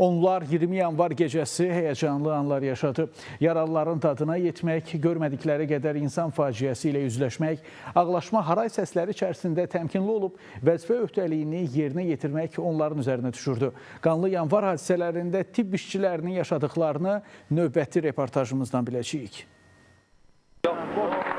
Onlar 20 yanvar gecəsi həyəcanlı anlar yaşadı. Yaralıların dadına yetmək, görmədikləri qədər insan faciəsi ilə üzləşmək, ağlaşma haray səsləri içərisində təmkinli olub, vəzifə öhdəliyini yerinə yetirmək onların üzərinə düşürdü. Qanlı yanvar hadisələrində tibb işçilərinin yaşadıklarını növbəti reportajımızdan biləcəyik.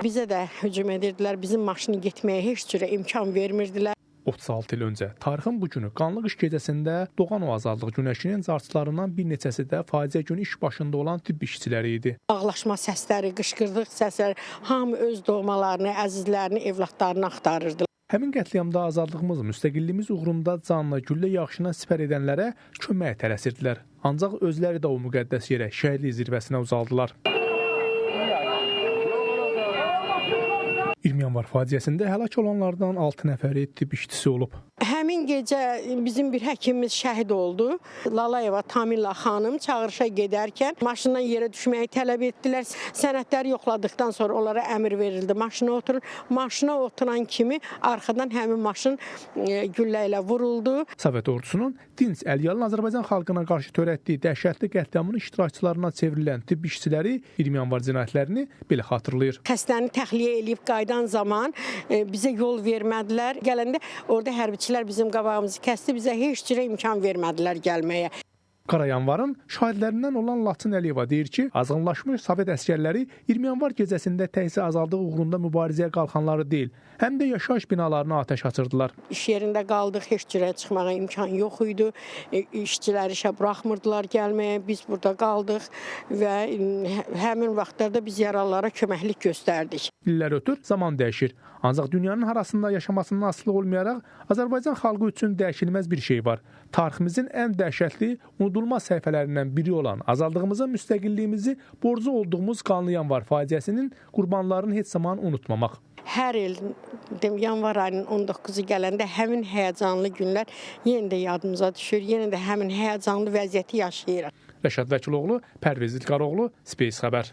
Bizə də hücum edirdilər, bizim maşını getməyə heç cürə imkan vermirdilər. 36 il öncə, tarixin bu günü qanlı qış gecəsində doğan o azadlıq günəşinin carçılarından bir neçəsi də faciə günü iş başında olan tibb işçiləri idi. Ağlaşma səsləri, qışqırdıq səsləri, hamı öz doğmalarını, əzizlərini, evlatlarını axtarırdı. Həmin qətliamda azadlığımız, müstəqilliyimiz uğrunda canla, güllə yaxşına sipər edənlərə köməyə tələsirdilər. Ancaq özləri də o müqəddəs yerə, şəhidlik zirvəsinə uzaldılar. 20 yanvar faciəsində həlak olanlardan 6 nəfəri tibb işçisi olub. Həmin gecə bizim bir həkimimiz şəhid oldu. Lalayeva Tamila xanım çağırışa gedərkən maşından yerə düşməyi tələb etdilər. Sənədləri yoxladıqdan sonra onlara əmr verildi. Maşına oturun. Maşına oturan kimi arxadan həmin maşın güllə ilə vuruldu. Sovet ordusunun dinc əlyalı Azərbaycan xalqına qarşı törətdiyi dəhşətli qətliamın iştirakçılarına çevrilən tibb işçiləri 20 yanvar cinayətlərini belə xatırlayır. Xəstəni təxliyə edib qayıdan zaman bizə yol vermədilər. Gələndə orada hərbiçilər bizim qabağımızı kəsdi, bizə heç cürə imkan vermədilər gəlməyə. Qara yanvarın şahidlərindən olan Laçın Əliyeva deyir ki, azğınlaşmış Sovet əsgərləri 20 yanvar gecəsində təhsil azadlığı uğrunda mübarizəyə qalxanları deyil, həm də yaşayış binalarına atəş açırdılar. İş yerində qaldıq, heç cürə çıxmağa imkan yox idi. İşçiləri işə buraxmırdılar gəlməyə, biz burada qaldıq və həmin vaxtlarda biz yaralılara köməklik göstərdik. İllər ötür, zaman dəyişir. Ancaq dünyanın harasında yaşamasından asılı olmayaraq Azərbaycan xalqı üçün dəyişilməz bir şey var. Tariximizin ən dəhşətli, unudulmaz səhifələrindən biri olan azadlığımıza, müstəqilliyimizi borcu olduğumuz qanlı yanvar faciəsinin qurbanlarını heç zaman unutmamaq. Hər il yanvar ayının 19-u gələndə həmin həyəcanlı günlər yenə də yadımıza düşür, yenə də həmin həyəcanlı vəziyyəti yaşayırıq. Rəşad Vəkiloğlu, Pərviz İlqaroğlu, Space xəbər.